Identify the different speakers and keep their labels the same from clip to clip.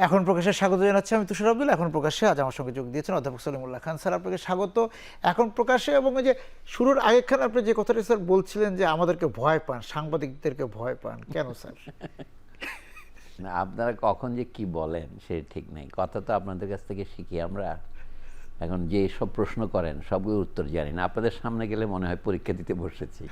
Speaker 1: এখন প্রকাশ্যে স্বাগত জানাচ্ছি আমি তুষার আব্দুল। এখন প্রকাশ্যে আজ আমার সঙ্গে যোগ দিয়েছেন অধ্যাপক সলিমুল্লাহ খান স্যার, আপনাকে স্বাগত। এখন প্রকাশ্যে এবং ওই যে শুরুর আগেখান আপনি যে কথাটি স্যার বলছিলেন যে আমাদেরকে ভয় পান, সাংবাদিকদেরকে ভয় পান, কেন স্যার?
Speaker 2: না, আপনারা কখন যে কি বলেন সে ঠিক নেই। কথা তো আপনাদের কাছ থেকে শিখি আমরা। এখন যে সব প্রশ্ন করেন সবগুলো উত্তর জানি না। আপনাদের সামনে গেলে মনে হয় পরীক্ষা দিতে বসেছি।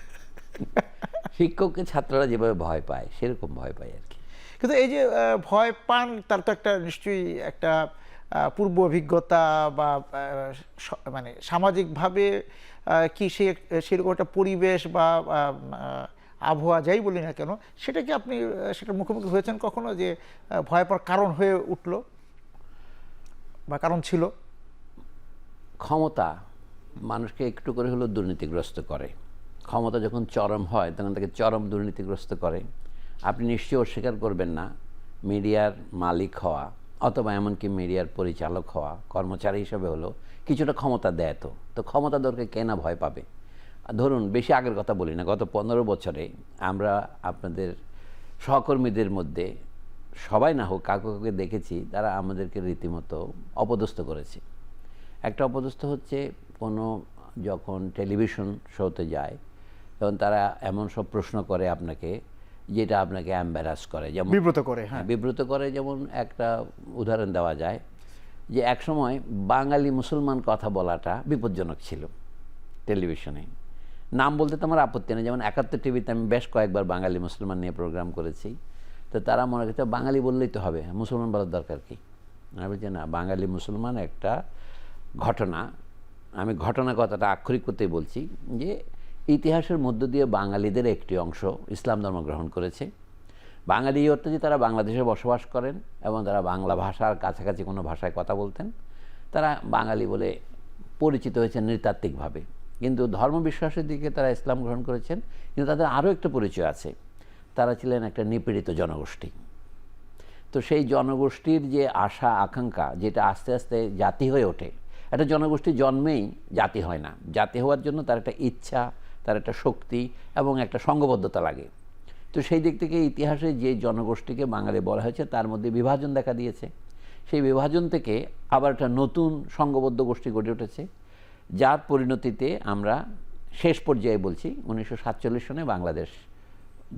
Speaker 2: শিক্ষককে ছাত্ররা যেভাবে ভয় পায় সেরকম ভয় পায় আর কি।
Speaker 1: কিন্তু এই যে ভয় পান, তার তো একটা নিশ্চয়ই একটা পূর্ব অভিজ্ঞতা বা মানে সামাজিকভাবে কি সেরকম একটা পরিবেশ বা আবহাওয়া যাই বলি না কেন, সেটা কি আপনি সেটা মুখোমুখি হয়েছেন কখনো, যে ভয় পাওয়ার কারণ হয়ে উঠলো বা কারণ ছিল?
Speaker 2: ক্ষমতা মানুষকে একটু করে হলেও দুর্নীতিগ্রস্ত করে। ক্ষমতা যখন চরম হয় তখন তাকে চরম দুর্নীতিগ্রস্ত করে। আপনি নিশ্চয়ই অস্বীকার করবেন না, মিডিয়ার মালিক হওয়া অথবা এমনকি মিডিয়ার পরিচালক হওয়া কর্মচারী হিসেবে হলো কিছুটা ক্ষমতা দেয়। তো ক্ষমতা দরকার কে না ভয় পাবে। ধরুন, বেশি আগের কথা বলি না, গত 15 বছরে আমরা আপনাদের সহকর্মীদের মধ্যে সবাই না হোক কাউকে কাউকে দেখেছি তারা আমাদেরকে রীতিমতো অপদস্থ করেছে। একটা অপদস্থ হচ্ছে কোনো যখন টেলিভিশন শোতে যায় তখন তারা এমন সব প্রশ্ন করে আপনাকে যেটা আপনাকে অ্যাম্বারাস করে, যেমন
Speaker 1: বিব্রত করে। হ্যাঁ,
Speaker 2: বিব্রত করে। যেমন একটা উদাহরণ দেওয়া যায় যে একসময় বাঙালি মুসলমান কথা বলাটা বিপজ্জনক ছিল টেলিভিশনে। নাম বলতে তো আমার আপত্তি নেই, যেমন 71 টিভিতে আমি বেশ কয়েকবার বাঙালি মুসলমান নিয়ে প্রোগ্রাম করেছি। তো তারা মনে করছে বাঙালি বললেই তো হবে, মুসলমান বলার দরকার কি। আমি বলছি না, বাঙালি মুসলমান একটা ঘটনা। আমি ঘটনা কথাটা আক্ষরিক করতেই বলছি যে ইতিহাসের মধ্য দিয়ে বাঙালিদের একটি অংশ ইসলাম ধর্ম গ্রহণ করেছে। বাঙালি অর্থে যে তারা বাংলাদেশে বসবাস করেন এবং তারা বাংলা ভাষার কাছাকাছি কোনো ভাষায় কথা বলতেন, তারা বাঙালি বলে পরিচিত হয়েছেন নৃতাত্ত্বিকভাবে। কিন্তু ধর্মবিশ্বাসের দিকে তারা ইসলাম গ্রহণ করেছেন। কিন্তু তাদের আরও একটা পরিচয় আছে, তারা ছিলেন একটা নিপীড়িত জনগোষ্ঠী। তো সেই জনগোষ্ঠীর যে আশা আকাঙ্ক্ষা, যেটা আস্তে আস্তে জাতি হয়ে ওঠে। একটা জনগোষ্ঠী জন্মেই জাতি হয় না, জাতি হওয়ার জন্য তার একটা ইচ্ছা, তার একটা শক্তি এবং একটা সংঘবদ্ধতা লাগে। তো সেই দিক থেকে ইতিহাসে যে জনগোষ্ঠীকে বাঙালি বলা হয়েছে তার মধ্যে বিভাজন দেখা দিয়েছে। সেই বিভাজন থেকে আবার একটা নতুন সংঘবদ্ধ গোষ্ঠী গড়ে উঠেছে, যার পরিণতিতে আমরা শেষ পর্যায়ে বলছি 1947 সনে বাংলাদেশ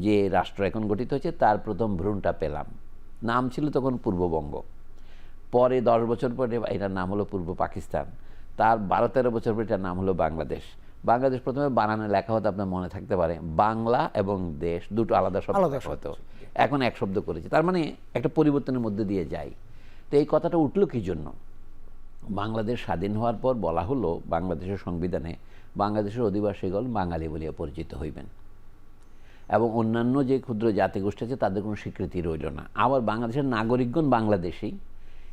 Speaker 2: যে রাষ্ট্র এখন গঠিত হয়েছে তার প্রথম ভ্রূণটা পেলাম। নাম ছিল তখন পূর্ববঙ্গ। পরে 10 বছর পরে এটার নাম হলো পূর্ব পাকিস্তান। তার 12-13 বছর পরে এটার নাম হলো বাংলাদেশ। বাংলাদেশ প্রথমে বানানে লেখা হতো, আপনার মনে থাকতে পারে, বাংলা এবং দেশ দুটো আলাদা শব্দ হতো, এখন এক শব্দ করেছে। তার মানে একটা পরিবর্তনের মধ্যে দিয়ে যায়। তো এই কথাটা উঠলো কি জন্য? বাংলাদেশ স্বাধীন হওয়ার পর বলা হলো বাংলাদেশের সংবিধানে বাংলাদেশের অধিবাসীগণ বাঙালি বলিয়া পরিচিত হইবেন এবং অন্যান্য যে ক্ষুদ্র জাতিগোষ্ঠী আছে তাদের কোনো স্বীকৃতি রইল না। আবার বাংলাদেশের নাগরিকগণ বাংলাদেশি,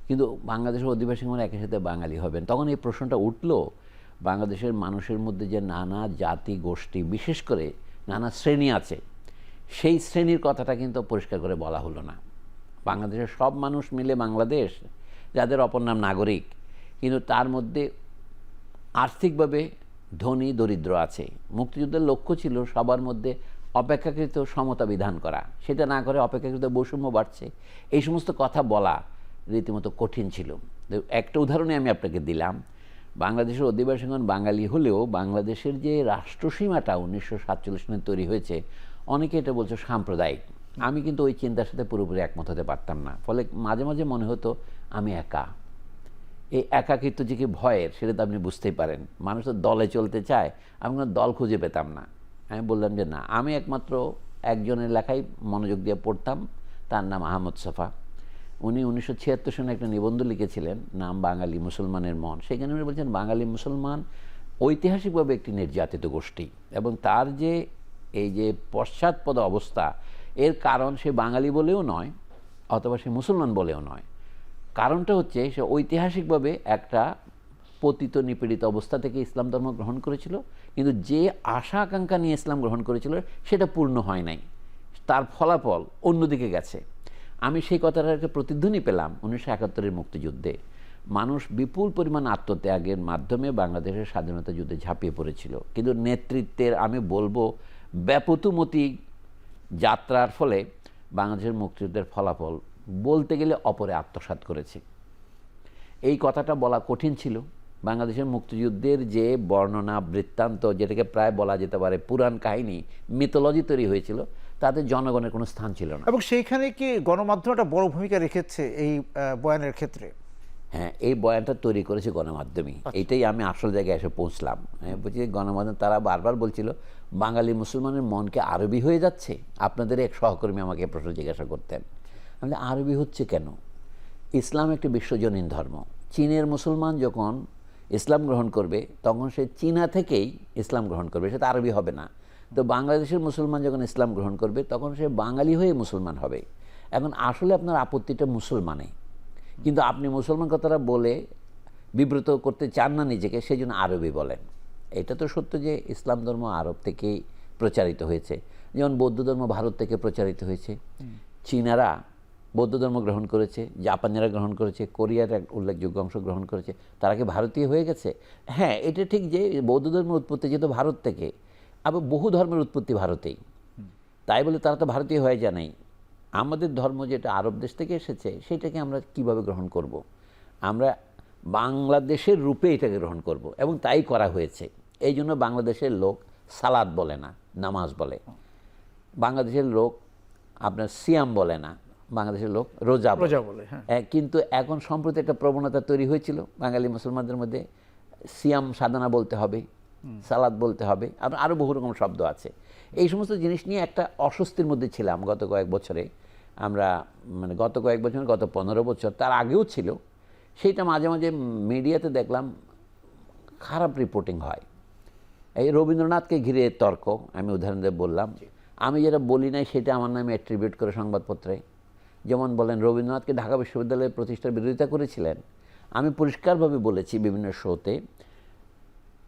Speaker 2: কিন্তু বাংলাদেশের অধিবাসীগণ একই সাথে বাঙালি হবেন। তখন এই প্রশ্নটা উঠল, বাংলাদেশের মানুষের মধ্যে যে নানা জাতি গোষ্ঠী, বিশেষ করে নানা শ্রেণী আছে, সেই শ্রেণীর কথাটা কিন্তু পরিষ্কার করে বলা হলো না। বাংলাদেশের সব মানুষ মিলে বাংলাদেশ, যাদের অপর নাম নাগরিক, কিন্তু তার মধ্যে আর্থিকভাবে ধনী দরিদ্র আছে। মুক্তিযুদ্ধের লক্ষ্য ছিল সবার মধ্যে অপেক্ষাকৃত সমতা বিধান করা, সেটা না করে অপেক্ষাকৃত বৈষম্য বাড়ছে। এই সমস্ত কথা বলা রীতিমতো কঠিন ছিল। একটা উদাহরণে আমি আপনাকে দিলাম, বাংলাদেশের অধিবাসীগণ বাঙালি হলেও বাংলাদেশের যে রাষ্ট্রসীমাটা 1947 সনে তৈরি হয়েছে, অনেকে এটা বলছে সাম্প্রদায়িক। আমি কিন্তু ওই চিন্তার সাথে পুরোপুরি একমত হতে পারতাম না। ফলে মাঝে মাঝে মনে হতো আমি একা। এই একাকিত্ব যে কি ভয়ের, সেটা তো আপনি বুঝতেই পারেন। মানুষ তো দলে চলতে চায়, আমি কোনো দল খুঁজে পেতাম না। আমি বললাম যে না, আমি একমাত্র একজনের লেখাই মনোযোগ দিয়ে পড়তাম, তার নাম আহমদ ছফা। উনি 1976 সনে একটা নিবন্ধ লিখেছিলেন, নাম বাঙালি মুসলমানের মন। সেখানে উনি বলছেন বাঙালি মুসলমান ঐতিহাসিকভাবে একটি নির্যাতিত গোষ্ঠী এবং তার যে এই যে পশ্চাৎপদ অবস্থা, এর কারণ সে বাঙালি বলেও নয় অথবা সে মুসলমান বলেও নয়। কারণটা হচ্ছে সে ঐতিহাসিকভাবে একটা পতিত নিপীড়িত অবস্থা থেকে ইসলাম ধর্ম গ্রহণ করেছিল, কিন্তু যে আশা আকাঙ্ক্ষা নিয়ে ইসলাম গ্রহণ করেছিল সেটা পূর্ণ হয় নাই, তার ফলাফল অন্যদিকে গেছে। আমি সেই কথাটাকে প্রতিধ্বনি পেলাম 1971-এর মুক্তিযুদ্ধে। মানুষ বিপুল পরিমাণ আত্মত্যাগের মাধ্যমে বাংলাদেশের স্বাধীনতা যুদ্ধে ঝাঁপিয়ে পড়েছিল, কিন্তু নেতৃত্বের আমি বলবো ব্যাপতুমতি যাত্রার ফলে বাংলাদেশের মুক্তিযুদ্ধের ফলাফল বলতে গেলে অপরে আত্মসাৎ করেছে। এই কথাটা বলা কঠিন ছিল। বাংলাদেশের মুক্তিযুদ্ধের যে বর্ণনা বৃত্তান্ত, যেটাকে প্রায় বলা যেতে পারে পুরাণ কাহিনী, মিথোলজি তৈরি হয়েছিল, তাতে জনগণের কোনো স্থান ছিল না।
Speaker 1: এবং সেইখানে কি গণমাধ্যম একটা বড় ভূমিকা রেখেছে এই বয়ানের ক্ষেত্রে?
Speaker 2: হ্যাঁ, এই বয়ানটা তৈরি করেছে গণমাধ্যমই। এইটাই আমি আসল জায়গায় এসে পৌঁছলাম। বলছি গণমাধ্যম তারা বারবার বলছিল বাঙালি মুসলমানের মনকে আরবি হয়ে যাচ্ছে। আপনাদের এক সহকর্মী আমাকে প্রশ্ন জিজ্ঞাসা করতেন, আমি আরবি হচ্ছে কেন? ইসলাম একটি বিশ্বজনীন ধর্ম। চীনের মুসলমান যখন ইসলাম গ্রহণ করবে তখন সে চীনা থেকেই ইসলাম গ্রহণ করবে, সেটা আরবি হবে না। তো বাংলাদেশের মুসলমান যখন ইসলাম গ্রহণ করবে তখন সে বাঙালি হয়ে মুসলমান হবে। এখন আসলে আপনার আপত্তিটা মুসলমানে, কিন্তু আপনি মুসলমান কথাটা বলে বিব্রত করতে চান না নিজেকে, সেই জন্য আরবি বলেন। এটা তো সত্য যে ইসলাম ধর্ম আরব থেকেই প্রচারিত হয়েছে, যেমন বৌদ্ধ ধর্ম ভারত থেকে প্রচারিত হয়েছে। চীনারা বৌদ্ধ ধর্ম গ্রহণ করেছে, জাপানিরা গ্রহণ করেছে, কোরিয়ার এক উল্লেখযোগ্য অংশ গ্রহণ করেছে। তারা কি ভারতীয় হয়ে গেছে? হ্যাঁ, এটা ঠিক যে বৌদ্ধ ধর্মের উৎপত্তি যেহেতু ভারত থেকে, আবার বহু ধর্মের উৎপত্তি ভারতেই, তাই বলে তারা তো ভারতীয় হয়ে যায় নাই। আমাদের ধর্ম যেটা আরব দেশ থেকে এসেছে সেটাকে আমরা কিভাবে গ্রহণ করব? আমরা বাংলাদেশের রূপে এটাকে গ্রহণ করব, এবং তাই করা হয়েছে। এই জন্য বাংলাদেশের লোক সালাদ বলে না, নামাজ বলে। বাংলাদেশের লোক আপনার সিয়াম বলে না, বাংলাদেশের লোক রোজা
Speaker 1: বলে।
Speaker 2: কিন্তু এখন সম্প্রতি একটা প্রবণতা তৈরি হয়েছিল বাঙালি মুসলমানদের মধ্যে, সিয়াম সাধনা বলতে হবে, সালাদ বলতে হবে, আপনার আরও বহু রকম শব্দ আছে। এই সমস্ত জিনিস নিয়ে একটা অস্বস্তির মধ্যে ছিলাম গত কয়েক বছরে। আমরা মানে গত কয়েক বছর, গত 15 বছর, তার আগেও ছিল। সেইটা মাঝে মাঝে মিডিয়াতে দেখলাম খারাপ রিপোর্টিং হয়। এই রবীন্দ্রনাথকে ঘিরে তর্ক, আমি উদাহরণ দিয়ে বললাম। আমি যেটা বলি নাই সেটা আমার নামে অ্যাট্রিবিউট করে সংবাদপত্রে। যেমন বলেন রবীন্দ্রনাথকে ঢাকা বিশ্ববিদ্যালয়ের প্রতিষ্ঠার বিরোধিতা করেছিলেন। আমি পরিষ্কারভাবে বলেছি বিভিন্ন শোতে,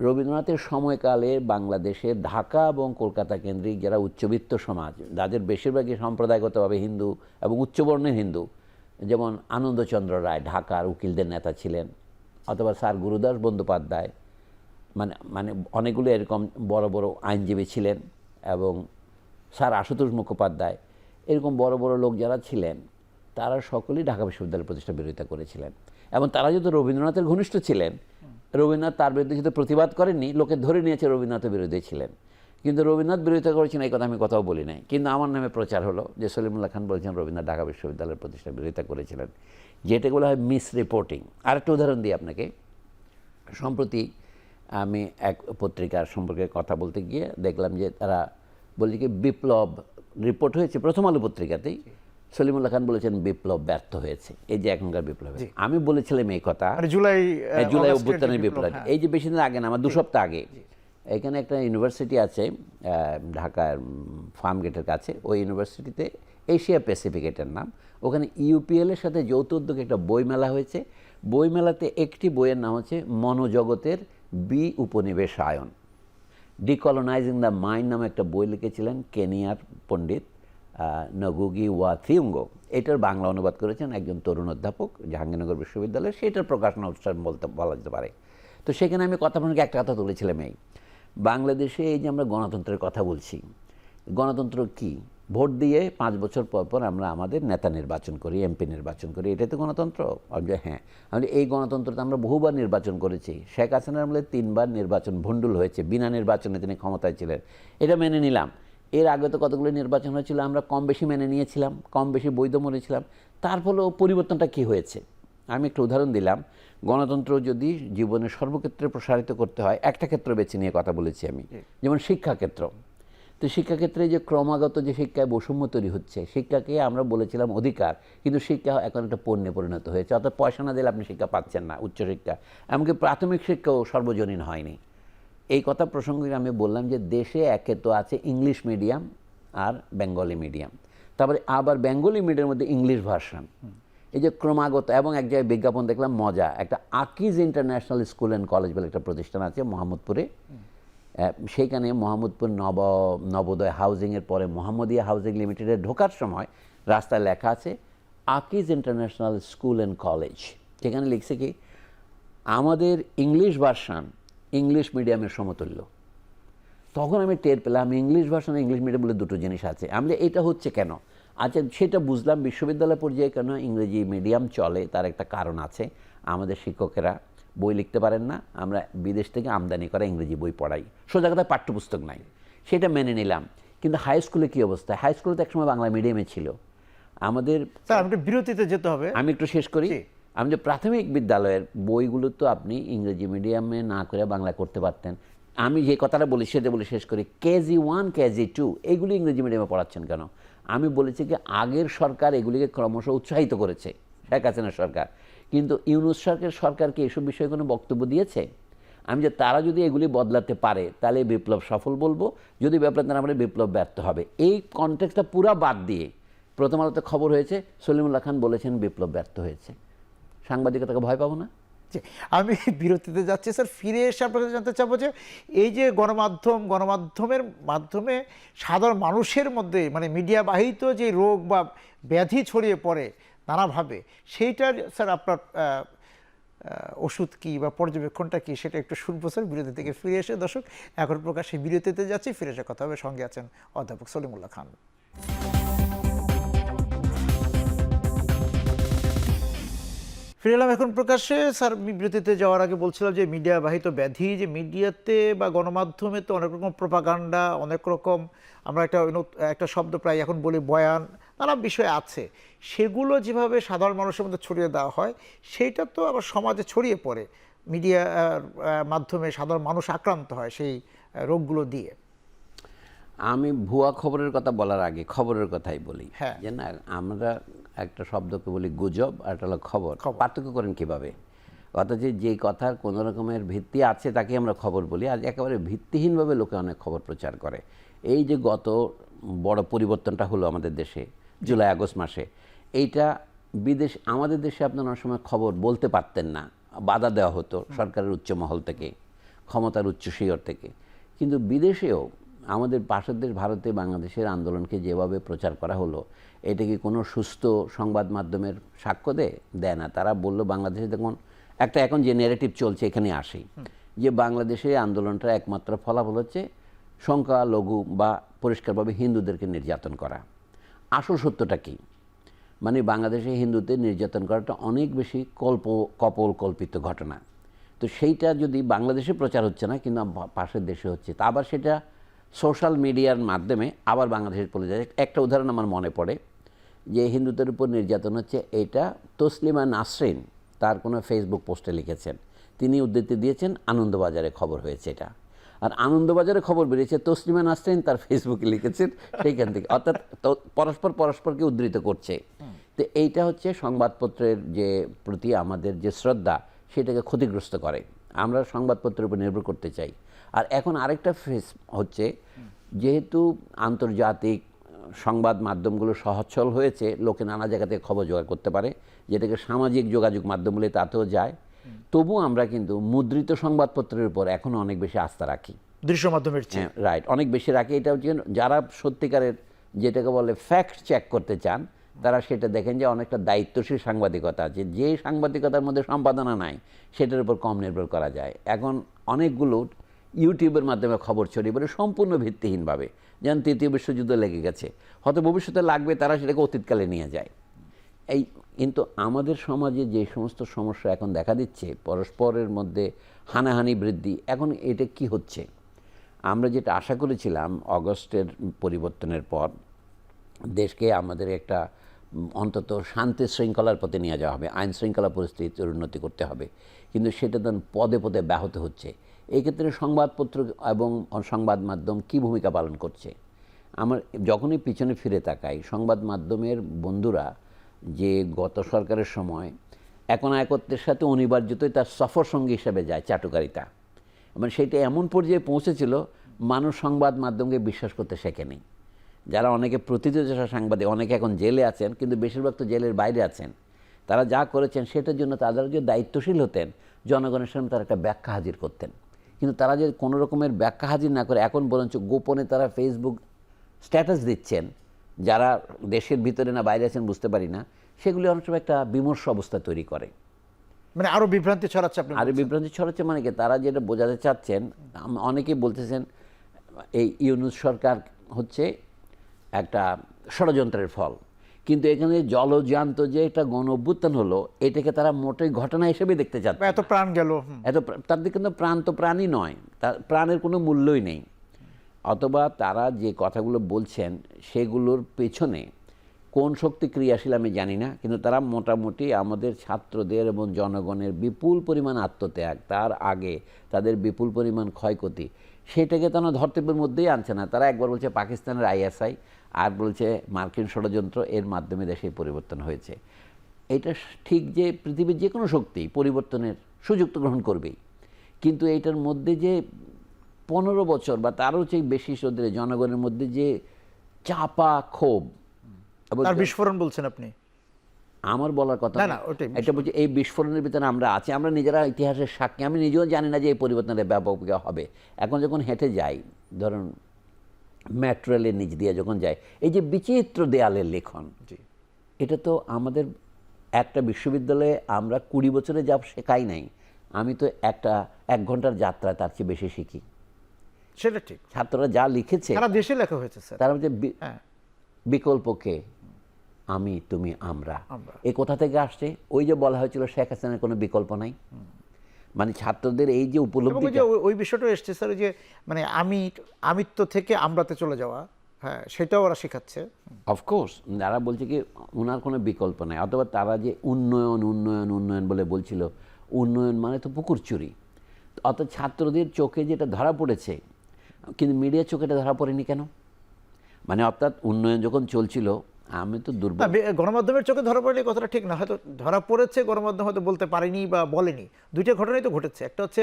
Speaker 2: রবীন্দ্রনাথের সময়কালে বাংলাদেশে ঢাকা এবং কলকাতা কেন্দ্রিক যারা উচ্চবিত্ত সমাজ, যাদের বেশিরভাগই সম্প্রদায়গতভাবে হিন্দু এবং উচ্চবর্ণের হিন্দু, যেমন আনন্দচন্দ্র রায় ঢাকার উকিলদের নেতা ছিলেন, অথবা স্যার গুরুদাস বন্দ্যোপাধ্যায়, মানে অনেকগুলো এরকম বড় বড় আইনজীবী ছিলেন, এবং স্যার আশুতোষ মুখোপাধ্যায়, এরকম বড় বড় লোক যারা ছিলেন তারা সকলেই ঢাকা বিশ্ববিদ্যালয় প্রতিষ্ঠার বিরোধিতা করেছিলেন। এবং তারা যেহেতু রবীন্দ্রনাথের ঘনিষ্ঠ ছিলেন, রবীন্দ্রনাথ তার বিরুদ্ধে যেহেতু প্রতিবাদ করেননি, লোকে ধরে নিয়েছে রবীন্দ্রনাথের বিরোধী ছিলেন। কিন্তু রবীন্দ্রনাথ বিরোধিতা করেছেন এই কথা আমি কথাও বলি নাই, কিন্তু আমার নামে প্রচার হলো যে সলিমুল্লাহ খান বলেছেন রবীন্দ্রনাথ ঢাকা বিশ্ববিদ্যালয়ের প্রতিষ্ঠার বিরোধিতা করেছিলেন, যেটাগুলো হয় মিস রিপোর্টিং। আরেকটা উদাহরণ দিই আপনাকে। সম্প্রতি আমি এক পত্রিকার সম্পর্কে কথা বলতে গিয়ে দেখলাম যে তারা বলছে কি বিপ্লব রিপোর্ট হয়েছে প্রথম আলো পত্রিকাতেই, সলিমুল্লাহ খান বলেছেন বিপ্লব ব্যর্থ হয়েছে। এই যে এখনকার বিপ্লব, আমি বলেছিলাম এই কথা
Speaker 1: জুলাই
Speaker 2: অভ্যুত্থানের বিপ্লব। এই যে বেশি দিন আগে না, আমার 2 সপ্তাহ আগে, এখানে একটা ইউনিভার্সিটি আছে ঢাকার ফার্ম গেটের কাছে, ওই ইউনিভার্সিটিতে এশিয়া প্যাসিফিকেটের নাম, ওখানে ইউপিএলের সাথে যৌথ উদ্যোগে একটা বই মেলা হয়েছে। বই মেলাতে একটি বইয়ের নাম হচ্ছে মনোজগতের উপনিবেশায়ন, ডিকলোনাইজিং দ্য মাইন্ড নামে একটা বই লিখেছিলেন কেনিয়ার পণ্ডিত নগুগি ওয়া থিউঙ্গো। এটার বাংলা অনুবাদ করেছেন একজন তরুণ অধ্যাপক জাহাঙ্গীরনগর বিশ্ববিদ্যালয়ে, সেটার প্রকাশনা অনুষ্ঠান বলা যেতে পারে। তো সেখানে আমি আপনাকে একটা কথা তুলেছিলাম, এই বাংলাদেশে এই যে আমরা গণতন্ত্রের কথা বলছি, গণতন্ত্র কি? ভোট দিয়ে 5 বছর পর পর আমরা আমাদের নেতা নির্বাচন করি, এমপি নির্বাচন করি, এটাই তো গণতন্ত্র। হ্যাঁ, আমাদের এই গণতন্ত্রতে আমরা বহুবার নির্বাচন করেছি। শেখ হাসিনার আমলে 3 বার নির্বাচন ভণ্ডুল হয়েছে, বিনা নির্বাচনে তিনি ক্ষমতায় ছিলেন, এটা মেনে নিলাম। এর আগে তো কতগুলো নির্বাচন হয়েছিল, আমরা কম বেশি মেনে নিয়েছিলাম, কম বেশি বৈধ মনেছিলাম। তার ফলেও পরিবর্তনটা কী হয়েছে? আমি একটা উদাহরণ দিলাম। গণতন্ত্র যদি জীবনের সর্বক্ষেত্রে প্রসারিত করতে হয়, একটা ক্ষেত্র বেছে নিয়ে কথা বলেছি আমি, যেমন শিক্ষাক্ষেত্র। তো শিক্ষাক্ষেত্রে যে ক্রমাগত যে শিক্ষায় বৈষম্য তৈরি হচ্ছে, শিক্ষাকে আমরা বলেছিলাম অধিকার, কিন্তু শিক্ষা এখন একটা পণ্যে পরিণত হয়েছে। অর্থাৎ পয়সা না দিলে আপনি শিক্ষা পাচ্ছেন না, উচ্চশিক্ষা, এমনকি প্রাথমিক শিক্ষাও সর্বজনীন হয়নি। এই কথা প্রসঙ্গে আমি বললাম যে দেশে একে তো আছে ইংলিশ মিডিয়াম আর বেঙ্গলি মিডিয়াম, তারপরে আবার বেঙ্গলি মিডিয়ামের মধ্যে ইংলিশ ভার্সন, এই যে ক্রমাগত। এবং এক জায়গায় বিজ্ঞাপন দেখলাম মজা, একটা Akij international school and college বলে একটা প্রতিষ্ঠান আছে মোহাম্মদপুরে, সেইখানে মোহাম্মদপুর নবোদয় হাউজিংয়ের পরে মোহাম্মদিয়া হাউজিং লিমিটেডে ঢোকার সময় রাস্তায় লেখা আছে Akij international school and college. সেখানে লিখছে কি আমাদের ইংলিশ ভার্সন ইংলিশ মিডিয়ামের সমতুল্য। তখন আমি টের পেলাম ইংলিশ ভার্সন ইংলিশ মিডিয়াম বলে দুটো জিনিস আছে। আমি এটা হচ্ছে কেন? আচ্ছা, সেটা বুঝলাম বিশ্ববিদ্যালয় পর্যায়ে কেন ইংরেজি মিডিয়াম চলে তার একটা কারণ আছে। আমাদের শিক্ষকেরা বই লিখতে পারেন না, আমরা বিদেশ থেকে আমদানি করা ইংরেজি বই পড়াই, সোজা কথায় পাঠ্যপুস্তক নাই, সেটা মেনে নিলাম। কিন্তু হাই স্কুলে কী অবস্থা? হাই স্কুলে তো একসময় বাংলা মিডিয়ামে ছিল আমাদের।
Speaker 1: স্যার আমি একটু বিরতিতে যেতে হবে।
Speaker 2: আমি একটু শেষ করি।
Speaker 1: জি।
Speaker 2: আমাদের প্রাথমিক বিদ্যালয়ের বইগুলো তো আপনি ইংরেজি মিডিয়ামে না করে বাংলা করতে পারতেন। আমি যে কথাটা বলি সেটা বলে শেষ করি। KG1 KG2 এইগুলি ইংরেজি মিডিয়ামে পড়াচ্ছেন কেন? আমি বলেছি কি আগের সরকার এগুলিকে ক্রমশ উৎসাহিত করেছে, শেখ হাসিনা সরকার, কিন্তু ইউনূস সরকার কি এসব বিষয়ে কোনো বক্তব্য দিয়েছে? আমি যে তারা যদি এগুলি বদলাতে পারে তাহলে বিপ্লব সফল বলবো, যদি বিপ্লব না পারে বিপ্লব ব্যর্থ হবে। এই কনটেক্সটটা পুরা বাদ দিয়ে প্রথম আলোতে খবর হয়েছে সলিমুল্লাহ খান বলেছেন বিপ্লব ব্যর্থ হয়েছে। সাংবাদিকতাকে ভয় পাবো না?
Speaker 1: জি, আমি বিরতিতে যাচ্ছি স্যার। ফিরে এসে আপনাকে জানতে চাবো যে এই যে গণমাধ্যমের মাধ্যমে সাধারণ মানুষের মধ্যে মানে মিডিয়া বাহিত যে রোগ বা ব্যাধি ছড়িয়ে পড়ে নানাভাবে, সেইটার স্যার আপনার ওষুধ কি বা পর্যবেক্ষণটা কি সেটা একটু শুনবো স্যার বিরতি থেকে ফিরে এসে। দর্শক, এখন প্রকাশ্যে বিরতিতে যাচ্ছি, ফিরে এসে কথা হবে। সঙ্গে আছেন অধ্যাপক সলিমুল্লাহ খান। ফিরে এলাম এখন প্রকাশ্যে। স্যার বিবৃতিতে যাওয়ার আগে বলছিলাম যে মিডিয়া বাহিত ব্যাধি, যে মিডিয়াতে বা গণমাধ্যমে তো অনেক রকম প্রোপাগান্ডা, অনেক রকম আমরা একটা শব্দ প্রায় এখন বলি বয়ান, নানা বিষয় আছে, সেগুলো যেভাবে সাধারণ মানুষের মধ্যে ছড়িয়ে দেওয়া হয় সেইটা তো আবার সমাজে ছড়িয়ে পড়ে। মিডিয়া মাধ্যমে সাধারণ মানুষ আক্রান্ত হয় সেই রোগগুলো দিয়ে।
Speaker 2: আমি ভুয়া খবরের কথা বলার আগে খবরের কথাই বলি।
Speaker 1: হ্যাঁ।
Speaker 2: যে না, আমরা একটা শব্দকে বলি গুজব আর একটা হলো খবর। পার্থক্য করেন কিভাবে? অর্থাৎ যে কথার কোনো রকমের ভিত্তি আছে তাকে আমরা খবর বলি, আর একেবারে ভিত্তিহীনভাবে লোকে অনেক খবর প্রচার করে। এই যে গত বড় পরিবর্তনটা হলো আমাদের দেশে জুলাই আগস্ট মাসে, এইটা আমাদের দেশে আপনার অনেক সময় খবর বলতে পারতেন না, বাধা দেওয়া হতো সরকারের উচ্চ মহল থেকে, ক্ষমতার উচ্চ শিখর থেকে। কিন্তু বিদেশেও আমাদের পাশের দেশ ভারতে বাংলাদেশের আন্দোলনকে যেভাবে প্রচার করা হলো, এটা কি কোনো সুস্থ সংবাদ মাধ্যমের সাক্ষ্য দেয় না? তারা বললো বাংলাদেশে দেখুন একটা এখন যে ন্যারেটিভ চলছে এখানে আসি, যে বাংলাদেশে আন্দোলনটা একমাত্র ফলাফল হচ্ছে সংখ্যালঘু বা পরিষ্কারভাবে হিন্দুদেরকে নির্যাতন করা। আসল সত্যটা কি? মানে বাংলাদেশে হিন্দুদের নির্যাতন করাটা অনেক বেশি কল্পিত ঘটনা। তো সেইটা যদি বাংলাদেশে প্রচার হচ্ছে না কিন্তু পাশের দেশে হচ্ছে, তা আবার সেটা সোশ্যাল মিডিয়ার মাধ্যমে আবার বাংলাদেশের চলে যায়। একটা উদাহরণ আমার মনে পড়ে, যে হিন্দুদের উপর নির্যাতন হচ্ছে, এটা তসলিমা নাসরিন তার কোনো ফেসবুক পোস্টে লিখেছেন, তিনি উদ্ধৃতি দিয়েছেন আনন্দবাজারে খবর হয়েছে এটা। আর আনন্দবাজারে খবর বেরিয়েছে, তসলিমা নাসরিন তার ফেসবুকে লিখেছেন সেইখান থেকে, অর্থাৎ পরস্পরকে উদ্ধৃত করছে। তো এইটা হচ্ছে সংবাদপত্রের যে প্রতি আমাদের যে শ্রদ্ধা সেটাকে ক্ষতিগ্রস্ত করে। আমরা সংবাদপত্রের উপর নির্ভর করতে চাই। আর এখন আরেকটা ফেস হচ্ছে, যেহেতু আন্তর্জাতিক সংবাদ মাধ্যমগুলো সহজল হয়েছে, লোকে নানা জায়গা থেকে খবর জোগাড় করতে পারে, যেটাকে সামাজিক যোগাযোগ মাধ্যম বলে তাতেও যায়, তবু আমরা কিন্তু মুদ্রিত সংবাদপত্রের উপর এখনও অনেক বেশি আস্থা রাখি,
Speaker 1: দৃশ্য মাধ্যমের চেয়ে।
Speaker 2: রাইট, অনেক বেশি রাখি। এটা হচ্ছে যারা সত্যিকারের যেটাকে বলে ফ্যাক্ট চেক করতে চান, তারা সেটা দেখেন যে অনেকটা দায়িত্বশীল সাংবাদিকতা আছে, যে সাংবাদিকতার মধ্যে সম্পাদনা নাই সেটার উপর কম নির্ভর করা যায়। এখন অনেকগুলো ইউটিউবের মাধ্যমে খবর ছড়িয়ে পড়ে সম্পূর্ণ ভিত্তিহীনভাবে, যেমন তৃতীয় বিশ্বযুদ্ধ লেগে গেছে, হয়তো ভবিষ্যতে লাগবে, তারা সেটাকে অতীতকালে নিয়ে যায়। কিন্তু আমাদের সমাজে যে সমস্ত সমস্যা এখন দেখা দিচ্ছে, পরস্পরের মধ্যে হানাহানি বৃদ্ধি, এখন এটা কি হচ্ছে? আমরা যেটা আশা করেছিলাম অগস্টের পরিবর্তনের পর দেশকে আমাদের একটা অন্তত শান্তি শৃঙ্খলার পথে নিয়ে যাওয়া হবে, আইন শৃঙ্খলা পরিস্থিতির উন্নতি করতে হবে, কিন্তু সেটা তো পদে পদে ব্যাহত হচ্ছে। এই ক্ষেত্রে সংবাদপত্র এবং সংবাদ মাধ্যম কী ভূমিকা পালন করছে? আমার যখনই পিছনে ফিরে তাকাই, সংবাদ মাধ্যমের বন্ধুরা যে গত সরকারের সময় একত্রের সাথে অনিবার্যতই তার সফর সঙ্গী হিসেবে যায় চাটুকারিতা, মানে সেটা এমন পর্যায়ে পৌঁছেছিল মানুষ সংবাদ মাধ্যমকে বিশ্বাস করতে শেখেনি। যারা অনেকে প্রতিযোগিতা সাংবাদিক, অনেকে এখন জেলে আছেন, কিন্তু বেশিরভাগ তো জেলের বাইরে আছেন, তারা যা করেছেন সেটার জন্য তারা যে দায়িত্বশীল হতেন, জনগণের সামনে তারা একটা ব্যাখ্যা হাজির করতেন। কিন্তু তারা যে কোনো রকমের ব্যাখ্যা হাজির না করে এখন বরঞ্চ গোপনে তারা ফেসবুক স্ট্যাটাস দিচ্ছেন, যারা দেশের ভিতরে না বাইরে আছেন বুঝতে পারি না, সেগুলি অনেক সময় একটা বিমর্ষ অবস্থা তৈরি করে,
Speaker 1: মানে আরো বিভ্রান্তি ছড়াচ্ছে।
Speaker 2: আরো বিভ্রান্তি ছড়াচ্ছে মানে কি, তারা যেটা বোঝাতে চাচ্ছেন, অনেকেই বলতেছেন এই ইউনূস সরকার হচ্ছে একটা ষড়যন্ত্রের ফল। কিন্তু এখানে জলজান্ত যে একটা গণ অভ্যুত্থান হলো, এটাকে তারা মোটেই ঘটনা হিসেবে দেখতে চাচ্ছে
Speaker 1: এত প্রাণ গেল।
Speaker 2: তাদের কিন্তু প্রাণ তো প্রাণই নয়, তার প্রাণের কোনো মূল্যই নেই। অথবা তারা যে কথাগুলো বলছেন সেগুলোর পেছনে কোন শক্তি ক্রিয়াশীল আমি জানি না, কিন্তু তারা মোটামুটি আমাদের ছাত্রদের এবং জনগণের বিপুল পরিমাণ আত্মত্যাগ, তার আগে তাদের বিপুল পরিমাণ ক্ষয়ক্ষতি, সেটাকে তারা ধর্তব্যের মধ্যেই আনছে না। তারা একবার বলছে পাকিস্তানের আইএসআই, আর বলছে মার্কিন ষড়যন্ত্র, এর মাধ্যমে দেশে পরিবর্তন হয়েছে। এটা ঠিক যে পৃথিবীর যে কোনো শক্তি পরিবর্তনের সুযোগ তো গ্রহণ করবেই, কিন্তু এইটার মধ্যে যে 15 বছর বা তারও চেয়ে বেশি ধরে জনগণের মধ্যে যে চাপা ক্ষোভ,
Speaker 1: তার বিস্ফোরণ বলছেন আপনি?
Speaker 2: আমার বলার কথা
Speaker 1: না, ওটাই
Speaker 2: এটা বলছি, এই বিস্ফোরণের ভিতরে আমরা আছি, আমরা নিজেরা ইতিহাসের সাক্ষী। আমি নিজেও জানি না যে এই পরিবর্তনটা ব্যাপক হবে। এখন যখন হেঁটে যাই, ধরুন মেট্রো রেলের নিচ দিয়ে যখন যাই, এই যে বিচিত্র দেয়ালের লেখন, এটা তো আমাদের একটা বিশ্ববিদ্যালয়ে আমরা 20 বছরে যা শেখাই নাই, আমি তো 1 ঘন্টার যাত্রা তার চেয়ে বেশি শিখি।
Speaker 1: সেটা ঠিক।
Speaker 2: ছাত্ররা যা লিখেছে
Speaker 1: সারা দেশে লেখা হয়েছে স্যার।
Speaker 2: তার মধ্যে বিকল্পকে আমি, তুমি, আমরা, এই কোথা থেকে আসছে? ওই যে বলা হয়েছিল শেখ হাসিনার কোনো বিকল্প নাই, মানে ছাত্রদের এই যে উপলব্ধি,
Speaker 1: ওই বিষয়টা এসছে স্যার, যে মানে আমিত্ব থেকে আমরাতে চলে যাওয়া, হ্যাঁ, সেটাও ওরা শেখাচ্ছে।
Speaker 2: অফকোর্স যারা বলছে কি ওনার কোনো বিকল্প নাই, অথবা তারা যে উন্নয়ন উন্নয়ন উন্নয়ন বলে বলছিল, উন্নয়ন মানে তো পুকুর চুরি। অর্থাৎ ছাত্রদের চোখে যেটা ধরা পড়েছে, কিন্তু মিডিয়ার চোখে এটা ধরা পড়েনি কেন? মানে অর্থাৎ উন্নয়ন যখন চলছিল, আমি তো দুর্বল,
Speaker 1: গণমাধ্যমের চোখে ধরা পড়েনি কথাটা ঠিক না, হয়তো ধরা পড়েছে, গণমাধ্যম হয়তো বলতে পারেনি বা বলেনি। দুইটা ঘটনাই তো ঘটেছে, একটা হচ্ছে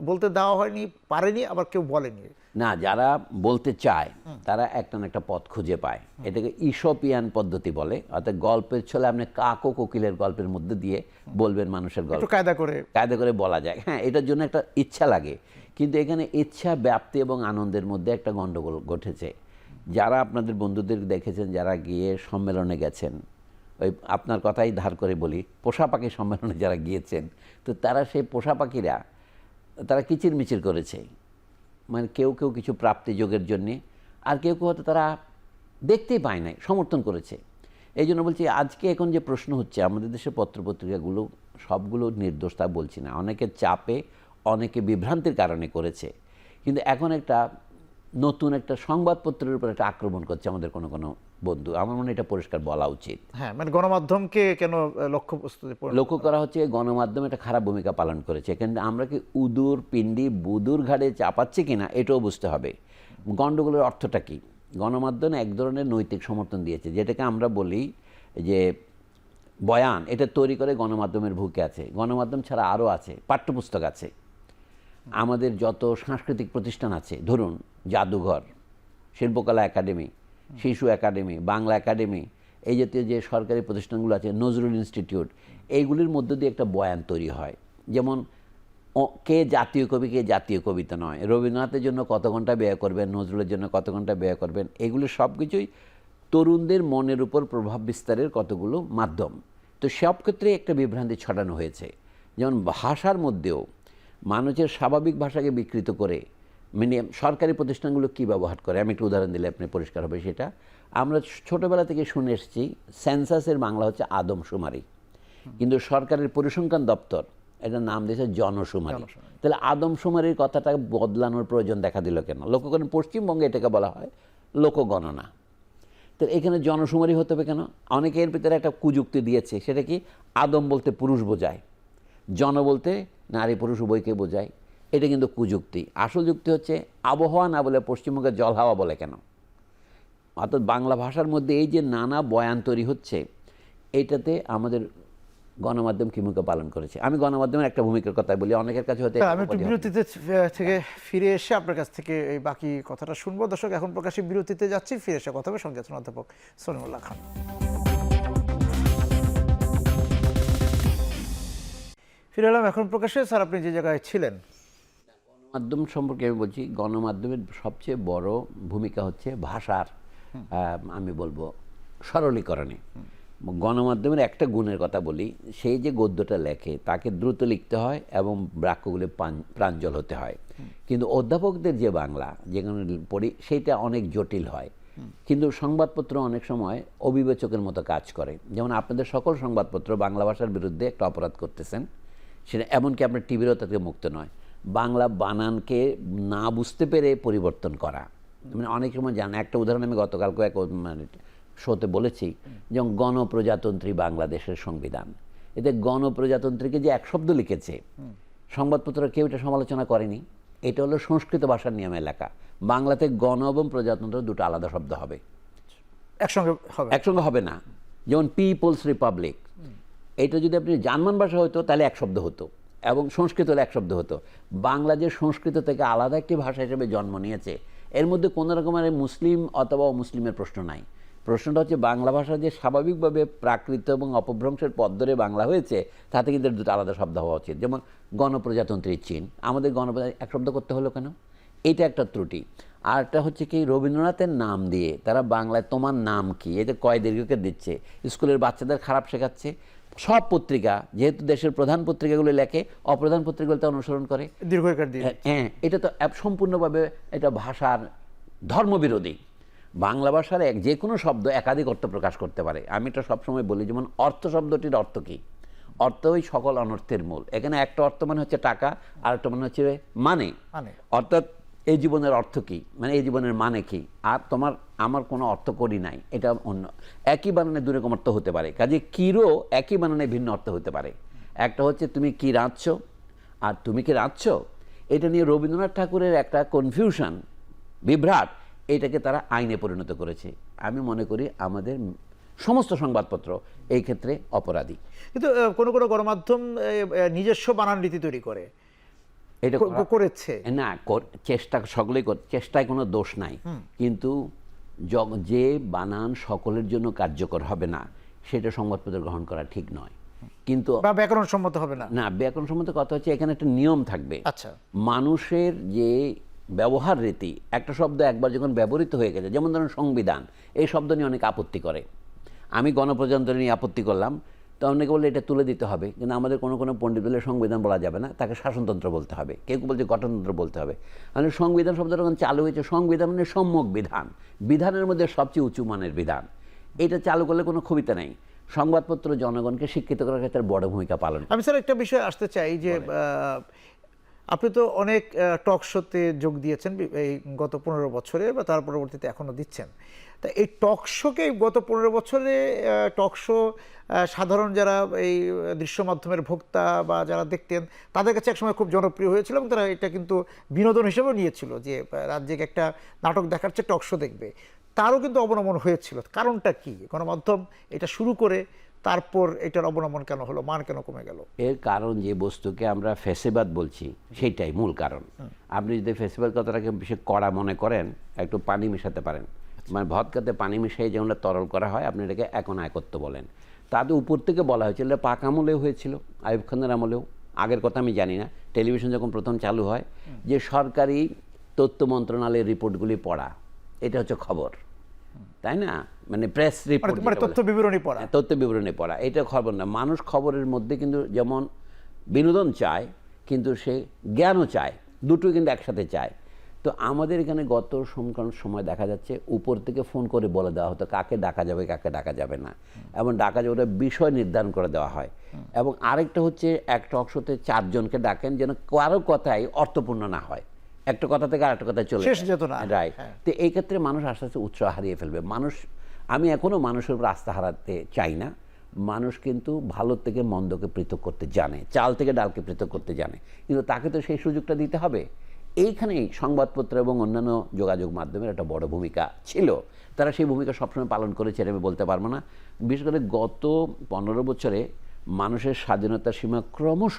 Speaker 1: বলতে দেওয়া হয়নি, পারেনি, আবার কেউ বলেনি
Speaker 2: না। যারা বলতে চায় তারা একটা না একটা পথ খুঁজে পায়। এটাকে ইসোপিয়ান পদ্ধতি বলে। অর্থাৎ গল্পের ছলে আপনি কাক ও কোকিলের গল্পের মধ্যে দিয়ে বলবেন মানুষের গল্প, কায়দা করে বলা যায়। হ্যাঁ, এটার জন্য একটা ইচ্ছা লাগে, কিন্তু এখানে ইচ্ছা, ব্যাপ্তি এবং আনন্দের মধ্যে একটা গণ্ডগোল ঘটেছে। যারা আপনাদের বন্ধুদের দেখেছেন, যারা গিয়ে সম্মেলনে গেছেন, ওই আপনার কথাই ধার করে বলি, পোষা পাখি সম্মেলনে যারা গিয়েছেন, তো তারা সেই পোষা পাখিরা তারা কিচিরমিচির করেছে। মানে কেউ কেউ কিছু প্রাপ্তি যোগের জন্যে, আর কেউ কেউ হয়তো তারা দেখতেই পায় নাই, সমর্থন করেছে। এই জন্য বলছি, আজকে এখন যে প্রশ্ন হচ্ছে, আমাদের দেশের পত্রপত্রিকাগুলো সবগুলো নির্দোষ তা বলছি না, অনেকে চাপে, অনেকে বিভ্রান্তির কারণে করেছে, কিন্তু এখন একটা নতুন একটা সংবাদপত্রের উপর একটা আক্রমণ করছে আমাদের কোনো কোনো বন্ধু। আমার মনে হয় এটা পরিষ্কার বলা উচিত।
Speaker 1: হ্যাঁ, মানে গণমাধ্যমকে কেন
Speaker 2: লক্ষ্য করা হচ্ছে, গণমাধ্যম একটা খারাপ ভূমিকা পালন করেছে। কিন্তু আমরা কি উদুর পিণ্ডি বুদুর ঘাড়ে চাপাচ্ছি কিনা এটাও বুঝতে হবে। গণ্ডগোলের অর্থটা কি? গণমাধ্যম এক ধরনের নৈতিক সমর্থন দিয়েছে, যেটাকে আমরা বলি যে বয়ান, এটা তৈরি করে গণমাধ্যমের ভূমিকা আছে। গণমাধ্যম ছাড়া আরও আছে, পাঠ্যপুস্তক আছে, আমাদের যত সাংস্কৃতিক প্রতিষ্ঠান আছে, ধরুন জাদুঘর, শিল্পকলা একাডেমি, শিশু একাডেমি, বাংলা একাডেমি, এই জাতীয় যে সরকারি প্রতিষ্ঠানগুলো আছে, নজরুল ইনস্টিটিউট, এইগুলির মধ্য দিয়ে একটা বয়ান তৈরি হয়। যেমন কে জাতীয় কবি, কে জাতীয় কবিতা নয়, রবীন্দ্রনাথের জন্য কত ঘন্টা ব্যয় করবেন, নজরুলের জন্য কত ঘন্টা ব্যয় করবেন, এগুলো সব কিছুই তরুণদের মনের উপর প্রভাব বিস্তারের কতগুলো মাধ্যম। তো সব ক্ষেত্রে একটা বিভ্রান্তি ছড়ানো হয়েছে। যেমন ভাষার মধ্যেও মানুষের স্বাভাবিক ভাষাকে বিকৃত করে, মানে সরকারি প্রতিষ্ঠানগুলো কী ব্যবহার করে, আমি একটু উদাহরণ দিলে আপনি পরিষ্কার হবে সেটা। আমরা ছোটোবেলা থেকে শুনে এসেছি সেন্সাসের বাংলা হচ্ছে আদমশুমারি, কিন্তু সরকারের পরিসংখ্যান দপ্তর এটার নাম দিয়েছে জনশুমারি। তাহলে আদমশুমারির কথাটা বদলানোর প্রয়োজন দেখা দিল কেন? লক্ষ্য করেন, পশ্চিমবঙ্গে এটাকে বলা হয় লোকগণনা। তো এখানে জনশুমারি হতে হবে কেন? অনেকে এর ভিতরে একটা কুযুক্তি দিয়েছে, সেটা কি, আদম বলতে পুরুষ বোঝায়, জন বলতে নারী পুরুষ উভয়কে বোঝায়। এটা কিন্তু কুযুক্তি। আসল যুক্তি হচ্ছে আবহাওয়া না বলে পশ্চিমবঙ্গে জল হাওয়া বলে কেন? অর্থাৎ বাংলা ভাষার মধ্যে এই যে নানা বয়ান তৈরি হচ্ছে, এইটাতে আমাদের গণমাধ্যম কি ভূমিকা পালন করেছে? আমি গণমাধ্যমের একটা ভূমিকার কথা বলি, অনেকের কাছে হতে।
Speaker 1: আমি একটু বিরতিতে থেকে ফিরে এসে আপনার কাছ থেকে এই বাকি কথাটা শুনবো। দর্শক, এখন প্রকাশ্যে বিরতিতে যাচ্ছি, ফিরে এসে কথা হবে। সঙ্গে আছেন অধ্যাপক সলিমুল্লাহ খান। ফিরে এলাম এখন প্রকাশ্যে। স্যার, আপনি যে জায়গায় ছিলেন,
Speaker 2: গণমাধ্যম সম্পর্কে আমি বলছি, গণমাধ্যমের সবচেয়ে বড় ভূমিকা হচ্ছে ভাষার, আমি বলবো সরলীকরণে। গণমাধ্যমের একটা গুণের কথা বলি, সেই যে গদ্যটা লেখে তাকে দ্রুত লিখতে হয় এবং বাক্যগুলি প্রাঞ্জল হতে হয়। কিন্তু অধ্যাপকদের যে বাংলা যেখানে পড়ি, সেইটা অনেক জটিল হয়। কিন্তু সংবাদপত্র অনেক সময় অবিবেচকের মতো কাজ করে। যেমন আপনাদের সকল সংবাদপত্র বাংলা ভাষার বিরুদ্ধে একটা অপরাধ করতেছেন, সেটা এমনকি আপনার টিভিরও থেকে মুক্ত নয়। বাংলা বানানকে না বুঝতে পেরে পরিবর্তন করা, মানে অনেক সময় জানে। একটা উদাহরণ আমি গতকালকে এক মানে শোতে বলেছি, যেমন গণপ্রজাতন্ত্রী বাংলাদেশের সংবিধান, এতে গণপ্রজাতন্ত্রীকে যে এক শব্দ লিখেছে, সংবাদপত্র কেউ এটা সমালোচনা করেনি। এটা হলো সংস্কৃত ভাষার নিয়মে লেখা। বাংলাতে গণ এবং প্রজাতন্ত্র দুটো আলাদা শব্দ হবে, একসঙ্গে হবে না। যেমন পিপলস রিপাবলিক, এটা যদি আপনি জার্মান ভাষা হতো তাহলে এক শব্দ হতো, এবং সংস্কৃত হলে এক শব্দ হতো। বাংলা যে সংস্কৃত থেকে আলাদা একটি ভাষা হিসেবে জন্ম নিয়েছে, এর মধ্যে কোনো রকমের মুসলিম অথবা অমুসলিমের প্রশ্ন নাই। প্রশ্নটা হচ্ছে বাংলা ভাষা যে স্বাভাবিকভাবে প্রাকৃত এবং অপভ্রংশের পথ ধরে বাংলা হয়েছে, তাতে কিন্তু দুটো আলাদা শব্দ হওয়া উচিত। যেমন গণপ্রজাতন্ত্রী চীন, আমাদের গণপ্রজাতন্ত্রী এক শব্দ করতে হলো কেন? এটা একটা ত্রুটি। আর একটা হচ্ছে কি, রবীন্দ্রনাথের নাম দিয়ে তারা বাংলায় তোমার নাম কি, এটা কয় দীর্ঘকে দিচ্ছে, স্কুলের বাচ্চাদের খারাপ শেখাচ্ছে। সব পত্রিকা যেহেতু দেশের প্রধান পত্রিকাগুলো লেখে, অপ্রধান পত্রিকাগুলো তা অনুসরণ করে
Speaker 1: দীর্ঘকার দিয়ে।
Speaker 2: হ্যাঁ, এটা তো সম্পূর্ণভাবে এটা ভাষার ধর্মবিরোধী। বাংলা ভাষার যে কোনো শব্দ একাধিক অর্থ প্রকাশ করতে পারে। আমি এটা সবসময় বলি, যেমন অর্থ শব্দটির অর্থ কী? অর্থ ওই সকল অনর্থের মূল। এখানে একটা অর্থ মানে হচ্ছে টাকা, আর একটা মানে হচ্ছে মানে। অর্থাৎ এই জীবনের অর্থ কী, মানে এই জীবনের মানে কি, আর আমার কোনো অর্থ করি নাই, এটা অন্য। একই বানানে দু রকম অর্থ হতে পারে, কাজে কিরও একই বানানে ভিন্ন অর্থ হতে পারে। একটা হচ্ছে তুমি কি রাঁধছ, আর তুমি কি রাঁধছ, এটা নিয়ে রবীন্দ্রনাথ ঠাকুরের একটা কনফিউশন, বিভ্রাট, এটাকে তারা আইনে পরিণত করেছে। আমি মনে করি আমাদের সমস্ত সংবাদপত্র এই ক্ষেত্রে অপরাধী।
Speaker 1: কিন্তু কোনো কোনো গণমাধ্যম নিজস্ব বানান রীতি তৈরি করে, এটা করেছে
Speaker 2: না, চেষ্টা সকলেই চেষ্টায় কোনো দোষ নাই, কিন্তু যে বানান সকলের জন্য কার্যকর হবে না, সেটা সংবাদপত্র গ্রহণ করা ঠিক নয়। কিন্তু
Speaker 1: ব্যাকরণ সম্মত হবে না।
Speaker 2: না, ব্যাকরণ সম্মত কথা হচ্ছে এখানে একটা নিয়ম থাকবে।
Speaker 1: আচ্ছা,
Speaker 2: মানুষের যে ব্যবহার রীতি, একটা শব্দ একবার যখন ব্যবহৃত হয়ে গেছে, যেমন ধরুন সংবিধান, এই শব্দ নিয়ে অনেক আপত্তি করে। আমি গণপ্রজাতন্ত্র নিয়ে আপত্তি করলাম, তো অনেকে বলে এটা তুলে দিতে হবে, কিন্তু আমাদের কোনো কোনো পণ্ডিত বলে সংবিধান বলা যাবে না, তাকে শাসনতন্ত্র বলতে হবে, কেউ বলছে গঠনতন্ত্র বলতে হবে। মানে সংবিধান শব্দটা যখন চালু হয়েছে, সংবিধান মানে সম্যক বিধান, বিধানের মধ্যে সবচেয়ে উঁচু মানের বিধান। এটা চালু করলে কোনো ক্ষমতা নেই। সংবাদপত্র জনগণকে শিক্ষিত করার ক্ষেত্রে বড় ভূমিকা পালন।
Speaker 1: আমি স্যার একটা বিষয় আসতে চাই যে আপনি তো অনেক টক শোতে যোগ দিয়েছেন এই গত 15 বছরে, বা তার পরবর্তীতে এখনও দিচ্ছেন। তা এই টক শোকে গত 15 বছরে টক শো সাধারণ যারা এই দৃশ্য মাধ্যমের ভোক্তা বা যারা দেখতেন, তাদের কাছে একসময় খুব জনপ্রিয় হয়েছিল, এবং তারা এটা কিন্তু বিনোদন হিসেবেও নিয়েছিল, যে রাজ্যে একটা নাটক দেখাচ্ছে, টক শো দেখবে। তারও কিন্তু অবনমন হয়েছিল। কারণটা কি? গণমাধ্যম এটা শুরু করে তারপর এটার অবনমন কেন হলো, মান কেন কমে গেল?
Speaker 2: এর কারণ যে বস্তুকে আমরা ফেসিবাদ বলছি, সেইটাই মূল কারণ। আপনি যদি ফেসিবাদ কথাটাকে বেশি কড়া মনে করেন, একটু পানি মেশাতে পারেন, মানে ভদকাতে পানি মিশিয়ে যেমনটা তরল করা হয়, আপনি এটাকে একত্ব বলেন। তাদের উপর থেকে বলা হয়েছিল, এটা পাক আমলেও হয়েছিল, আইয়ুব খানের আমলেও। আগের কথা আমি জানি না, টেলিভিশন যখন প্রথম চালু হয়, যে সরকারি তথ্য মন্ত্রণালয়ের রিপোর্টগুলি পড়া, এটা হচ্ছে খবর, তাই না? মানে প্রেস রিপোর্ট,
Speaker 1: তথ্য বিবরণী পড়া,
Speaker 2: তথ্য বিবরণী পড়া, এটা খবর না। মানুষ খবরের মধ্যে কিন্তু যেমন বিনোদন চায়, কিন্তু সে জ্ঞানও চায়, দুটোই কিন্তু একসাথে চায়। তো আমাদের এখানে গত সময় দেখা যাচ্ছে উপর থেকে ফোন করে বলে দেওয়া হতো কাকে ডাকা যাবে, কাকে ডাকা যাবে না, এবং ডাকা যাবে ওটা বিষয় নির্ধারণ করে দেওয়া হয়। এবং আরেকটা হচ্ছে, এক টক শোতে 4 জনকে ডাকেন যেন কারো কথাই অর্থপূর্ণ না হয়, একটা কথা থেকে আরেকটা কথায় চলে রাইট। তো এই ক্ষেত্রে মানুষ আস্তে আস্তে উৎসাহ হারিয়ে ফেলবে। আমি এখনো মানুষের উপর আস্থা হারাতে চাই না। মানুষ কিন্তু ভালো থেকে মন্দকে পৃথক করতে জানে, চাল থেকে ডালকে পৃথক করতে জানে, কিন্তু তাকে তো সেই সুযোগটা দিতে হবে। এইখানেই সংবাদপত্র এবং অন্যান্য যোগাযোগ মাধ্যমের একটা বড় ভূমিকা ছিল। তারা সেই ভূমিকা সবসময় পালন করেছে, আমি বলতে পারবো না। বিশেষ করে গত 15 বছরে মানুষের স্বাধীনতার সীমা ক্রমশ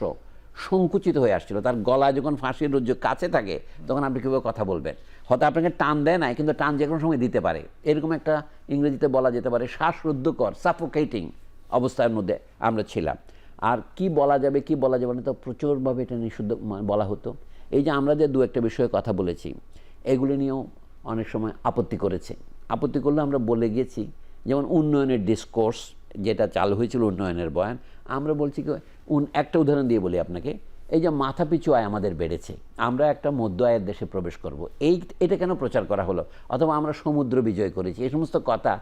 Speaker 2: সংকুচিত হয়ে আসছিল। তার গলায় যখন ফাঁসির রজ্জ কাছে থাকে, তখন আপনি কীভাবে কথা বলবেন? হয়তো আপনাকে টান দেয় না, কিন্তু টান যে কোনো সময় দিতে পারে। এরকম একটা ইংরেজিতে বলা যেতে পারে শ্বাসরুদ্ধকর, সাফোকেটিং অবস্থার মধ্যে আমরা ছিলাম। আর কি বলা যাবে কি বলা যাবে না, তো প্রচুরভাবে এটা নিষিদ্ধ বলা হতো। এই যে আমরা যে 2-1টা বিষয়ে কথা বলেছি, এগুলি নিয়েও অনেক সময় আপত্তি করেছে। আপত্তি করলে আমরা বলে গিয়েছি, যেমন উন্নয়নের ডিসকোর্স যেটা চালু হয়েছিল, উন্নয়নের বয়ান, আমরা বলছি কি, একটা উদাহরণ দিয়ে বলি আপনাকে, এই যে মাথাপিছু আয় আমাদের বেড়েছে, আমরা একটা মধ্য আয়ের দেশে প্রবেশ করব, এটা কেন প্রচার করা হলো, অথবা আমরা সমুদ্র বিজয় করেছি, এই সমস্ত কথা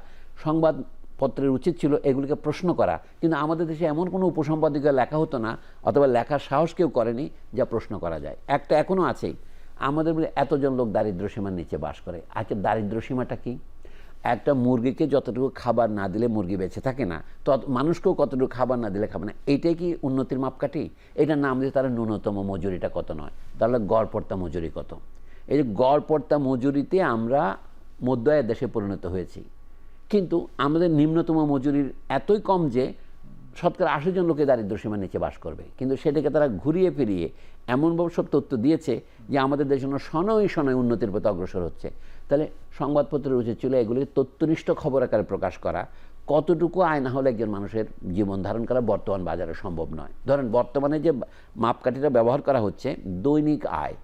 Speaker 2: সংবাদপত্রের উচিত ছিল এগুলিকে প্রশ্ন করা। কিন্তু আমাদের দেশে এমন কোনো উপসম্পাদকীয় লেখা হতো না, অথবা লেখার সাহস কেউ করেনি যা প্রশ্ন করা যায়। একটা এখনও আছেই, আমাদের মধ্যে এতজন লোক দারিদ্র্য সীমার নিচে বাস করে। আজকে দারিদ্র্য সীমাটা কি? একটা মুরগিকে যতটুকু খাবার না দিলে মুরগি বেঁচে থাকে না, মানুষকেও কতটুকু খাবার না দিলে খাবে না। এইটাই কি উন্নতির মাপকাঠি? এটার নাম দিয়ে তারা ন্যূনতম মজুরিটা কত নয়, তাহলে গড়পড়তা মজুরি কত? এই যে গড়পড়তা মজুরিতে আমরা মধ্য আয়ের দেশে পরিণত হয়েছি, কিন্তু আমাদের নিম্নতম মজুরির এতই কম যে শতকরা 80 জন লোকে দারিদ্র্য সীমার নিচে বাস করবে। কিন্তু সেটাকে তারা ঘুরিয়ে ফিরিয়ে এমনভাবে সব তথ্য দিয়েছে যে আমাদের দেশ জন্য শনৈ শনৈ উন্নতির পথে অগ্রসর হচ্ছে। তাহলে সংবাদপত্রের উচিত ছিল এগুলি তথ্যনিষ্ঠ খবর আকারে প্রকাশ করা। কতটুকু আয় না হলে একজন মানুষের জীবন ধারণ করা বর্তমান বাজারে সম্ভব নয়। ধরেন বর্তমানে যে মাপকাঠিটা ব্যবহার করা হচ্ছে, দৈনিক আয়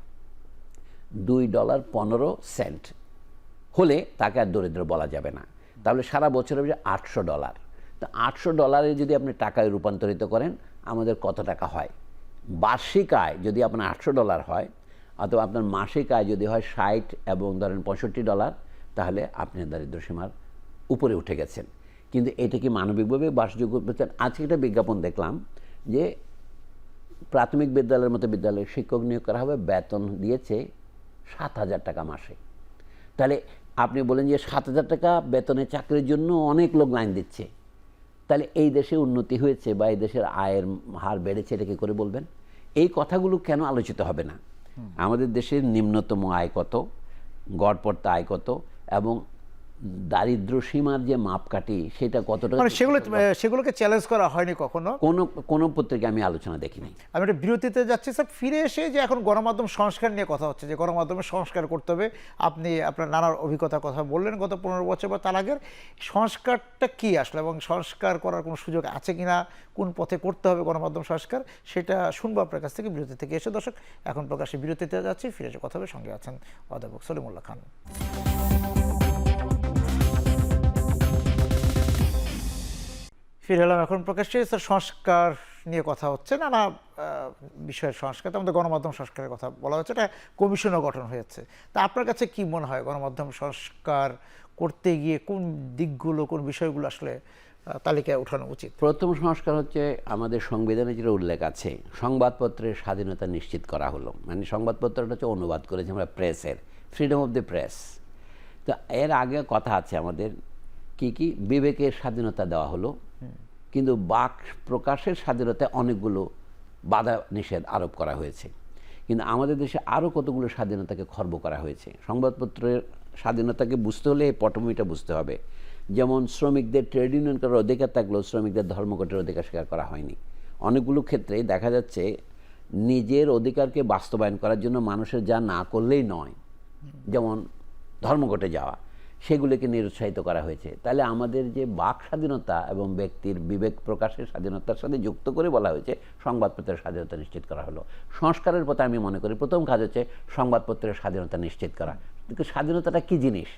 Speaker 2: $2.15 হলে তাকে আর দরিদ্র বলা যাবে না। তাহলে সারা বছরে $800। তো $800 যদি আপনি টাকায় রূপান্তরিত করেন, আমাদের কত টাকা হয়? বার্ষিক আয় যদি আপনার $800 হয়, অথবা আপনার মাসিক আয় যদি হয় 60 এবং ধরেন $65, তাহলে আপনি দারিদ্র্য সীমার উপরে উঠে গেছেন। কিন্তু এটা কি মানবিকভাবে বাসযোগ্য? আজকে একটা বিজ্ঞাপন দেখলাম যে প্রাথমিক বিদ্যালয়ের মতো বিদ্যালয়ে শিক্ষক নিয়োগ করা হবে, বেতন দিয়েছে 7,000 টাকা মাসে। তাহলে আপনি বলেন যে 7,000 টাকা বেতনের চাকরির জন্য অনেক লোক লাইন দিচ্ছে, তাহলে এই দেশে উন্নতি হয়েছে বা এই দেশের আয়ের হার বেড়েছে, এটা কি করে বলবেন? এই কথাগুলো কেন আলোচিত হবে না? আমাদের দেশের নিম্নতম আয় কত, গড়পড়তা আয় কত, এবং দারিদ্র সীমার যে মাপকাঠি সেটা কতটা,
Speaker 1: মানে সেগুলোকে চ্যালেঞ্জ করা হয়নি কখনো?
Speaker 2: কোনো পত্রিকা আমি আলোচনা দেখি নাই।
Speaker 1: আমি একটা বিরতিতে যাচ্ছি স্যার, ফিরে এসে যে এখন গণমাধ্যম সংস্কার নিয়ে কথা হচ্ছে, যে গণমাধ্যমে সংস্কার করতে হবে, আপনি আপনার নানার অভিজ্ঞতার কথা বললেন গত 15 বছর বা তার আগের। সংস্কারটা কি আসলে, এবং সংস্কার করার কোনো সুযোগ আছে কিনা, কোন পথে করতে হবে গণমাধ্যম সংস্কার, সেটা শুনবো আপনার কাছ থেকে বিরতি থেকে এসে। দর্শক, এখন প্রকাশ্যে বিরতিতে যাচ্ছি, ফিরে এসে কথা হবে। সঙ্গে আছেন অধ্যাপক সলিমুল্লাহ খান। ফিরে এলাম এখন প্রকাশ্যে। স্যার, সংস্কার নিয়ে কথা হচ্ছে, নানা বিষয়ের সংস্কার, আমাদের গণমাধ্যম সংস্কারের কথা বলা হচ্ছে, এটা কমিশনও গঠন হয়েছে। তা আপনার কাছে কি মনে হয়, গণমাধ্যম সংস্কার করতে গিয়ে কোন দিকগুলো, কোন বিষয়গুলো আসলে তালিকায় ওঠানো উচিত?
Speaker 2: প্রথম সংস্কার হচ্ছে আমাদের সংবিধানে যেটা উল্লেখ আছে, সংবাদপত্রের স্বাধীনতা নিশ্চিত করা হলো। মানে সংবাদপত্রটা হচ্ছে অনুবাদ করেছি আমরা প্রেসের, ফ্রিডম অফ দ্য প্রেস। তো এর আগে কথা আছে আমাদের কি বিবেকের স্বাধীনতা দেওয়া হলো, কিন্তু বাক প্রকাশের স্বাধীনতায় অনেকগুলো বাধা নিষেধ আরোপ করা হয়েছে। কিন্তু আমাদের দেশে আরও কতগুলো স্বাধীনতাকে খর্ব করা হয়েছে। সংবাদপত্রের স্বাধীনতাকে বুঝতে হলে এই পটভূমিটা বুঝতে হবে। যেমন শ্রমিকদের ট্রেড ইউনিয়ন করার অধিকার থাকলেও শ্রমিকদের ধর্মঘটের অধিকার স্বীকার করা হয়নি। অনেকগুলো ক্ষেত্রেই দেখা যাচ্ছে নিজের অধিকারকে বাস্তবায়ন করার জন্য মানুষের যা না করলেই নয়, যেমন ধর্মঘটে যাওয়া, সেগুলিকে নিরুৎসাহিত করা হয়েছে। তাহলে আমাদের যে বাক স্বাধীনতা এবং ব্যক্তির বিবেক প্রকাশের স্বাধীনতার সাথে যুক্ত করে বলা হয়েছে সংবাদপত্রের স্বাধীনতা নিশ্চিত করা হলো। সংস্কারের পথে আমি মনে করি প্রথম কাজ হচ্ছে সংবাদপত্রের স্বাধীনতা নিশ্চিত করা। কিন্তু স্বাধীনতাটা কি জিনিস?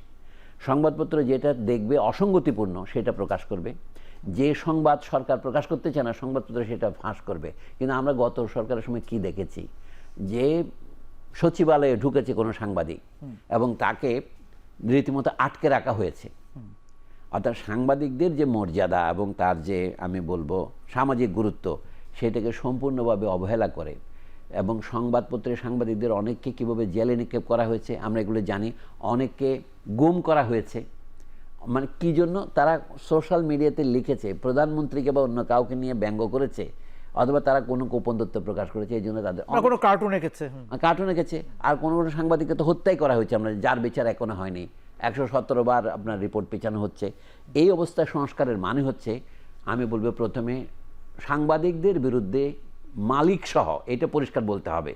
Speaker 2: সংবাদপত্র যেটা দেখবে অসঙ্গতিপূর্ণ সেটা প্রকাশ করবে, যে সংবাদ সরকার প্রকাশ করতে চায় না সংবাদপত্র সেটা ফাঁস করবে। কিন্তু আমরা গত সরকারের সময় কি দেখেছি, যে সচিবালয়ে ঢুকেছে কোনো সাংবাদিক এবং তাকে রীতিমতো আটকে রাখা হয়েছে। অর্থাৎ সাংবাদিকদের যে মর্যাদা এবং তার যে আমি বলবো সামাজিক গুরুত্ব, সেটাকে সম্পূর্ণভাবে অবহেলা করে এবং সংবাদপত্রের সাংবাদিকদের অনেককে কীভাবে জেলে নিক্ষেপ করা হয়েছে আমরা এগুলো জানি। অনেককে গুম করা হয়েছে। মানে কী জন্য? তারা সোশ্যাল মিডিয়াতে লিখেছে, প্রধানমন্ত্রীকে বা অন্য কাউকে নিয়ে ব্যঙ্গ করেছে, অথবা তারা কোনো গোপন তথ্য প্রকাশ করেছে, এই জন্য তাদের
Speaker 1: কোনো কার্টুন এঁকেছে। আর কোনো সাংবাদিককে তো হত্যাই করা হয়েছে, আমরা যার বিচার এখনো হয়নি। 117 বার আপনার রিপোর্ট পেছানো হচ্ছে। এই অবস্থায় সংস্কারের মানে হচ্ছে, আমি বলবো প্রথমে সাংবাদিকদের বিরুদ্ধে মালিক সহ এটা পরিষ্কার বলতে হবে,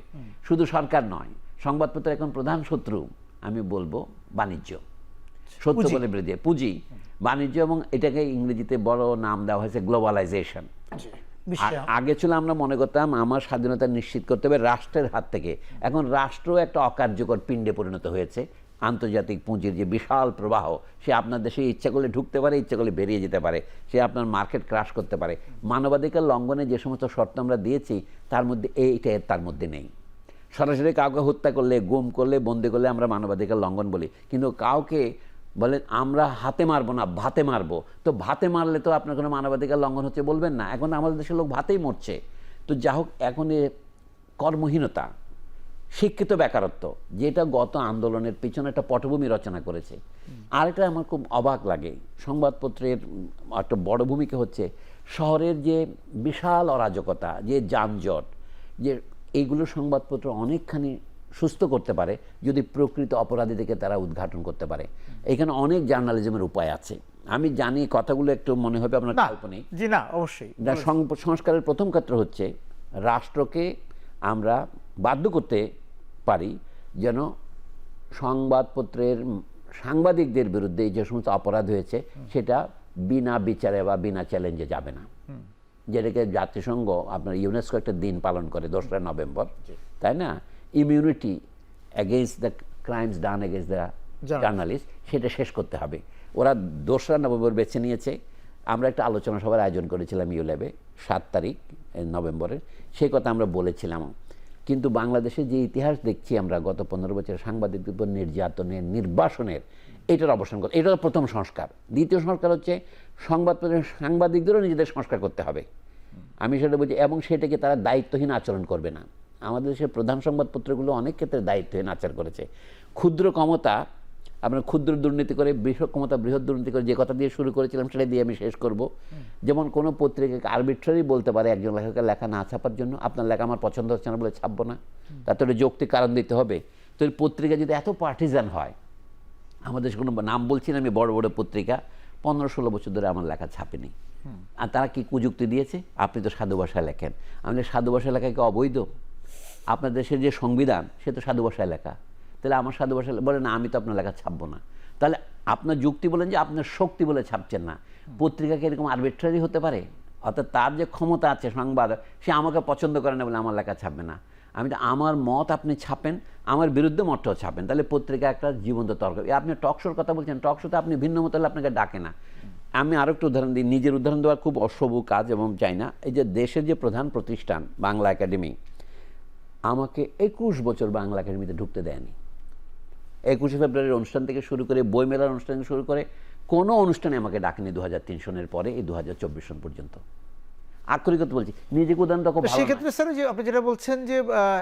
Speaker 1: শুধু সরকার নয়। সংবাদপত্রের এখন প্রধান শত্রু আমি বলবো বাণিজ্য, সত্য বলে বিরুদ্ধে পুঁজি, বাণিজ্য, এবং এটাকে ইংরেজিতে বড় নাম দেওয়া হয়েছে গ্লোবালাইজেশন। আগে ছিল আমরা মনে করতাম আমার স্বাধীনতা নিশ্চিত করতে হবে রাষ্ট্রের হাত থেকে, এখন রাষ্ট্র একটা অকার্যকর পিণ্ডে পরিণত হয়েছে।
Speaker 2: আন্তর্জাতিক পুঁজির যে বিশাল প্রবাহ, সে আপনার দেশে ইচ্ছা করলে ঢুকতে পারে, ইচ্ছা করলে বেরিয়ে যেতে পারে, সে আপনার মার্কেট ক্রাশ করতে পারে। মানবাধিকার লঙ্ঘনে যে সমস্ত শর্ত আমরা দিয়েছি তার মধ্যে এইটা তার মধ্যে নেই। সরাসরি কাউকে হত্যা করলে, গুম করলে, বন্দি করলে আমরা মানবাধিকার লঙ্ঘন বলি, কিন্তু কাউকে বলেন আমরা হাতে মারবো না, ভাতে মারবো, তো ভাতে মারলে তো আপনার কোনো মানবাধিকার লঙ্ঘন হচ্ছে বলবেন না। এখন আমাদের দেশের লোক ভাতেই মরছে। তো যা হোক, এখন এ কর্মহীনতা, শিক্ষিত বেকারত্ব, যেটা গত আন্দোলনের পিছনে একটা পটভূমি রচনা করেছে। আর এটা আমার খুব অবাক লাগে, সংবাদপত্রের একটা বড় ভূমিকা হচ্ছে শহরের যে বিশাল অরাজকতা, যে যানজট, যে এইগুলো সংবাদপত্র অনেকখানি সুস্থ করতে পারে যদি প্রকৃত অপরাধীদেরকে তারা উদ্ঘাটন করতে পারে। এখানে অনেক জার্নালিজমের উপায় আছে। আমি জানি কথাগুলো একটু মনে হবে আপনার কাল্পনিক।
Speaker 1: জি না, অবশ্যই।
Speaker 2: সংস্কারের প্রথম ক্ষেত্র হচ্ছে রাষ্ট্রকে আমরা বাধ্য করতে পারি যেন সংবাদপত্রের সাংবাদিকদের বিরুদ্ধে যে সমস্ত অপরাধ হয়েছে সেটা বিনা বিচারে বা বিনা চ্যালেঞ্জে যাবে না। যেটাকে জাতিসংঘ আপনার ইউনেস্কো একটা দিন পালন করে 2রা নভেম্বর, তাই না, immunity against the crimes done against the journalist, সেটা শেষ করতে হবে। ওরা 2রা নভেম্বর বেছে নিয়েছে। আমরা একটা আলোচনা সভার আয়োজন করেছিলাম ইউল্যাবে 7 তারিখ নভেম্বরের, সেই কথা আমরা বলেছিলাম। কিন্তু বাংলাদেশে যে ইতিহাস দেখছি আমরা গত 15 বছর সাংবাদিকদের উপর নির্যাতনের, নির্বাসনের, এটার অবসান করতে, এটা প্রথম সংস্কার। দ্বিতীয় সংস্কার হচ্ছে সংবাদপত্রের সাংবাদিকদেরও নিজেদের সংস্কার করতে হবে। আমি সেটা বলছি, এবং সেটাকে তারা দায়িত্বহীন আচরণ করবে না। আমাদের দেশের প্রধান সংবাদপত্রগুলো অনেক ক্ষেত্রে দায়িত্বহীন আচরণ করেছে। ক্ষুদ্র ক্ষমতা, আপনার ক্ষুদ্র দুর্নীতি করে, বৃহৎ ক্ষমতা বৃহৎ দুর্নীতি করে, যে কথা দিয়ে শুরু করেছিলাম সেটা দিয়ে আমি শেষ করব। যেমন কোনো পত্রিকাকে আরবিট্রারি বলতে পারে একজন লেখকের লেখা না ছাপার জন্য, আপনার লেখা আমার পছন্দ হচ্ছে না বলে ছাপবো না, তাতে একটা যৌক্তিক কারণ দিতে হবে। তো এই পত্রিকা যদি এত পার্টিজান হয়, আমাদের কোনো নাম বলছি না আমি, বড় বড় পত্রিকা 15-16 বছর ধরে আমার লেখা ছাপেনি। আর তারা কি কুযুক্তি দিয়েছে, আপনি তো সাধু ভাষায় লেখেন। আমি সাধু ভাষায় লেখা কি অবৈধ? আপনার দেশের যে সংবিধান সে তো সাধু ভাষায় লেখা, তাহলে আমার সাধু ভাষায় বলে না, আমি তো আপনার লেখা ছাপবো না। তাহলে আপনার যুক্তি বলেন যে আপনার শক্তি বলে ছাপছেন না। পত্রিকাকে এরকম আরবিট্রারি হতে পারে? অর্থাৎ তার যে ক্ষমতা আছে সংবাদ, সে আমাকে পছন্দ করে না বলে আমার লেখা ছাপবে না। আমি তো আমার মত আপনি ছাপেন, আমার বিরুদ্ধে মতটাও ছাপেন, তাহলে পত্রিকা একটা জীবন্ত তর্ক। আপনি টকশোর কথা বলছেন, টকশোতে আপনি ভিন্ন মত হলে আপনাকে ডাকে না। আমি আরও একটু উদাহরণ দিই, নিজের উদাহরণ দেওয়ার খুব অসবু কাজ এবং চাই না। এই যে দেশের যে প্রধান প্রতিষ্ঠান বাংলা একাডেমি, আমাকে 21 বছর বাংলা একাডেমিতে ঢুকতে দেয়নি। 21শে ফেব্রুয়ারির অনুষ্ঠান থেকে শুরু করে, বইমেলার অনুষ্ঠান থেকে শুরু করে কোনো অনুষ্ঠানে আমাকে ডাকেনি 2003 সনের পরে এই 2024 সন পর্যন্ত। আক্ষরিকত বলছি, নিজেকে উদাহরণ তো খুব ভালো।
Speaker 1: সেক্ষেত্রে স্যার, যে আপনি যেটা বলছেন যে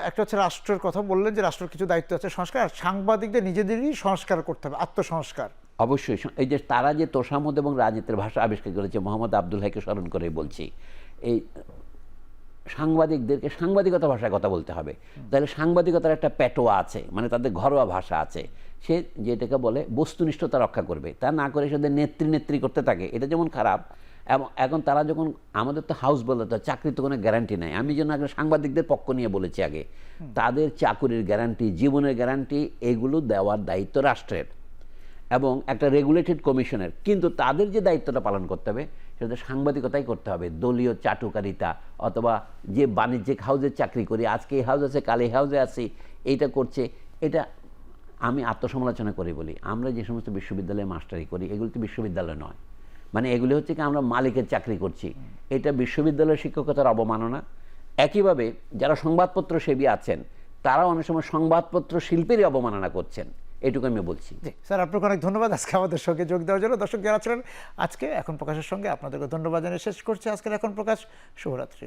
Speaker 1: একটা হচ্ছে রাষ্ট্রের কথা বললেন, যে রাষ্ট্রের কিছু দায়িত্ব আছে সংস্কার, আর সাংবাদিকদের নিজেদেরই সংস্কার করতে হবে, আত্মসংস্কার।
Speaker 2: অবশ্যই। এই যে তারা যে তোষামোদ এবং রাজনীতির ভাষা আবিষ্কার করেছে, মোহাম্মদ আব্দুল হাইকে স্মরণ করে বলছি, এই সাংবাদিকদেরকে সাংবাদিকতা ভাষায় কথা বলতে হবে। তাহলে সাংবাদিকতার একটা প্যাটোয়া আছে, মানে তাদের ঘরোয়া ভাষা আছে, সে যেটাকে বলে বস্তুনিষ্ঠতা রক্ষা করবে। তা না করে সে নেত্রী করতে থাকে, এটা যেমন খারাপ। এবং এখন তারা যখন, আমাদের তো হাউস বলে তো চাকরির তো কোনো গ্যারান্টি নাই। আমি যেন আগে সাংবাদিকদের পক্ষ নিয়ে বলেছি আগে, তাদের চাকুরির গ্যারান্টি, জীবনের গ্যারান্টি, এগুলো দেওয়ার দায়িত্ব রাষ্ট্রের এবং একটা রেগুলেটেড কমিশনের। কিন্তু তাদের যে দায়িত্বটা পালন করতে হবে সেটা সাংবাদিকতাই করতে হবে। দলীয় চাটুকারিতা অথবা যে বাণিজ্যিক হাউসের চাকরি করি, আজকে এই হাউস আছে, কাল এই হাউসে আছি, এইটা করছে, এটা আমি আত্মসমালোচনা করি বলি। আমরা যে সমস্ত বিশ্ববিদ্যালয়ে মাস্টারি করি, এগুলো তো বিশ্ববিদ্যালয় নয়, মানে এগুলি হচ্ছে কি আমরা মালিকের চাকরি করছি, এটা বিশ্ববিদ্যালয়ের শিক্ষকতার অবমাননা। একইভাবে যারা সংবাদপত্র সেবী আছেন তারাও অনেক সময় সংবাদপত্র শিল্পেরই অবমাননা করছেন, এটুকু আমি বলছি।
Speaker 1: স্যার, আপনাকে অনেক ধন্যবাদ আজকে আমাদের সঙ্গে যোগ দেওয়ার জন্য। দর্শক যারা ছিলেন আজকে এখন প্রকাশের সঙ্গে, আপনাদেরকে ধন্যবাদ জানিয়ে শেষ করছি আজকের এখন প্রকাশ। শুভরাত্রি।